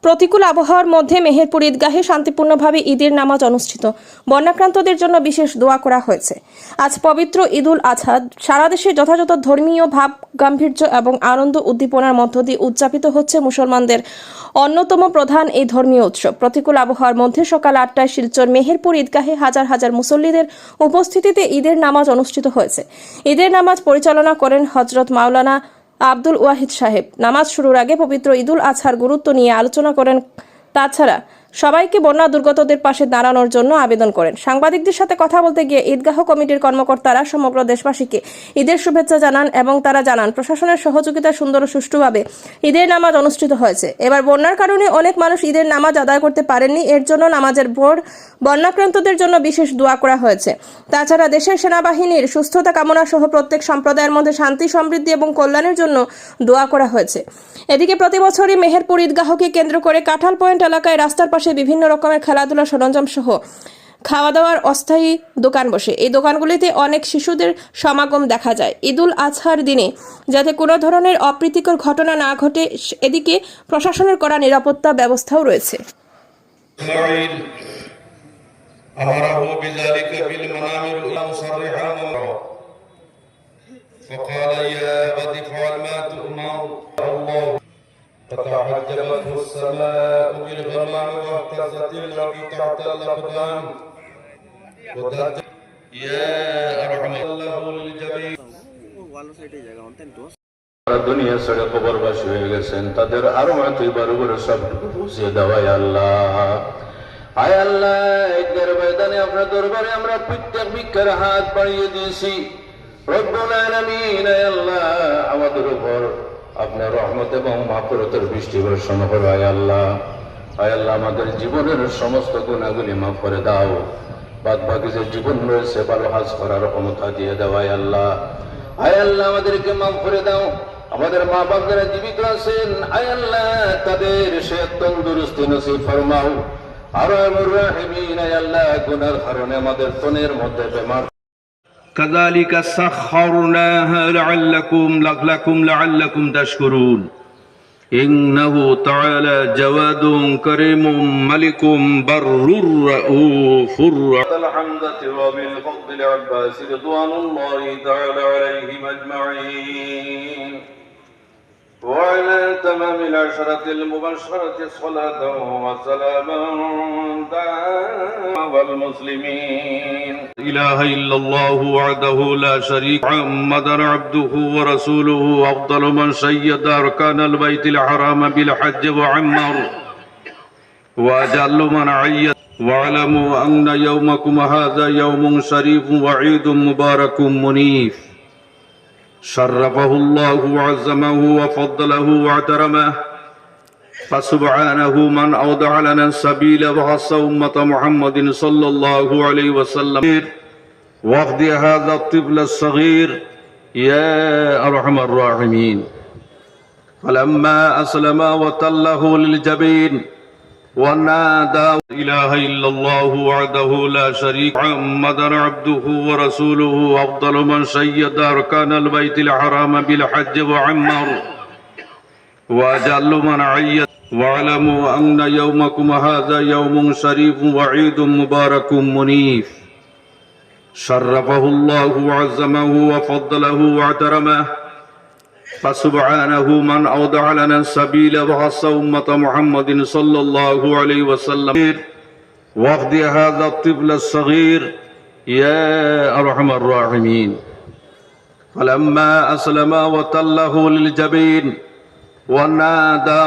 প্রতিকূল আবহাওয়ার মধ্যে মেহেরপুর ঈদগাহে শান্তিপূর্ণভাবে ঈদের নামাজ অনুষ্ঠিত। বন্যাক্রান্তদের জন্য বিশেষ দোয়া করা হয়েছে। আজ পবিত্র ঈদুল আজহা সারা দেশে যথাযথ ধর্মীয় ভাব গাম্ভীর্য এবং আনন্দ উদ্দীপনার মধ্য দিয়ে উদযাপিত হচ্ছে মুসলমানদের অন্যতম প্রধান এই ধর্মীয় উৎসব। প্রতিকূল আবহাওয়ার মধ্যে সকাল 8টায় শিলচর মেহেরপুর ঈদগাহে হাজার হাজার মুসল্লিদের উপস্থিতিতে ঈদের নামাজ অনুষ্ঠিত হয়েছে। ঈদের নামাজ পরিচালনা করেন হযরত মাওলানা আব্দুল ওয়াহিদ সাহেব। নামাজ শুরুর আগে পবিত্র ঈদুল আজহার গুরুত্ব নিয়ে আলোচনা করেন। তাছাড়া সবাইকে বন্যা দুর্গতদের পাশে দাঁড়ানোর জন্য আবেদন করেন। সাংবাদিকদের সাথে কথা বলতে গিয়ে ঈদগাহ কমিটির কর্মকর্তারা সমগ্র দেশবাসীকে ঈদের শুভেচ্ছা জানান এবং তারা জানান প্রশাসনের সহযোগিতায় সুন্দর ও সুষ্ঠুভাবে ঈদের নামাজ অনুষ্ঠিত হয়েছে। এবার বন্যার কারণে অনেক মানুষ ঈদের নামাজ আদায় করতে পারেননি, এর জন্য নামাজের ভোর বন্যাক্রান্তদের জন্য বিশেষ দোয়া করা হয়েছে। তাছাড়া দেশের সেনাবাহিনীর সুস্থতা কামনা সহ প্রত্যেক সম্প্রদায়ের মধ্যে শান্তি সমৃদ্ধি এবং কল্যাণের জন্য দোয়া করা হয়েছে। এদিকে প্রতি বছরই মেহেরপুর ঈদগাহকে কেন্দ্র করে কাঁঠাল পয়েন্ট এলাকায় রাস্তার পাশে বিভিন্ন রকমের খেলাধুলা সরঞ্জাম সহ খাওয়া দাওয়ার অস্থায়ী দোকান বসে। এই দোকানগুলিতে অনেক শিশুদের সমাগম দেখা যায়। ঈদুল আজহার দিনে যাতে কোনো ধরনের অপ্রীতিকর ঘটনা না ঘটে, এদিকে প্রশাসনের করা নিরাপত্তা ব্যবস্থাও রয়েছে। فتعجبته السماء بالغمام واهتزت الأرض تحت الأقدام يا أرحم الله للجميع দুনিয়া ছেড়ে কবরবাসী হয়ে গেছেন, তাদের আরো মাতৃবার উপরে সবটুকু বুঝিয়ে দেওয়াই আল্লাহ। আয় আল্লাহ, ঈদের ময়দানে আপনার দরবারে আমরা প্রত্যেক ভিক্ষার হাত বাড়িয়ে দিয়েছি। রব্বুল আলামিন, আয় আল্লাহ, আমাদের উপর আপনার রহমত এবং মাগফিরাতের বৃষ্টি বর্ষণ করো। আয় আল্লাহ, আয় আল্লাহ, আমাদের জীবনের সমস্ত গুনাহগুলি মাফ করে দাও। বাদ বাকি যে জীবন রয়েছে ভালো কাজ করার ক্ষমতা দিয়ে দাও। আয় আল্লাহ, আয় আল্লাহ, আমাদেরকে মাফ করে দাও। আমাদের মা বাপ যারা জীবিত আছেন, আয় আল্লাহ, তাদের সেহত তন্দুরুস্তি নসিব ফরমাও। আরহামুর রাহিমিন, আয় আল্লাহ, গুনার কারণে আমাদের তনের মধ্যে বেমার كذلك سخرناها لعلكم تشكرون إنه تعالى جواد كريم ملك بر رؤوف الحمد وبالفضل العباس رضوان الله تعالى عليهم أجمعين وعلى تمام العشرة المبشرة صلاة وسلاما دائما والمسلمين. إله إلا الله وحده لا شريك له محمد عبده ورسوله أفضل من شيد أركان البيت الحرام بالحج وعمر وأجل من عيد. واعلموا أن يومكم هذا يوم شريف وعيد مبارك منيف شرفه الله وعظمه وفضله واعترمه فسبحانه من أوضع لنا السبيل وخص أمة محمد صلى الله عليه وسلم وفد هذا الطفل الصغير يا أرحم الراحمين. فلما أسلم وتله للجبين ونادى إله إلا الله وحده لا شريك له محمد عبده ورسوله أفضل من شيد أركان البيت الحرام بالحج وعمر وأجل من عيد. واعلموا أن يومكم هذا يوم شريف وعيد مبارك منيف شرفه الله وعظمه وفضله واعترمه فسبحانه من أوضع لنا السبيل وخص أمة محمد صلى الله عليه وسلم وفد هذا الطفل الصغير يا أرحم الراحمين. فلما أسلم وتله للجبين ونادى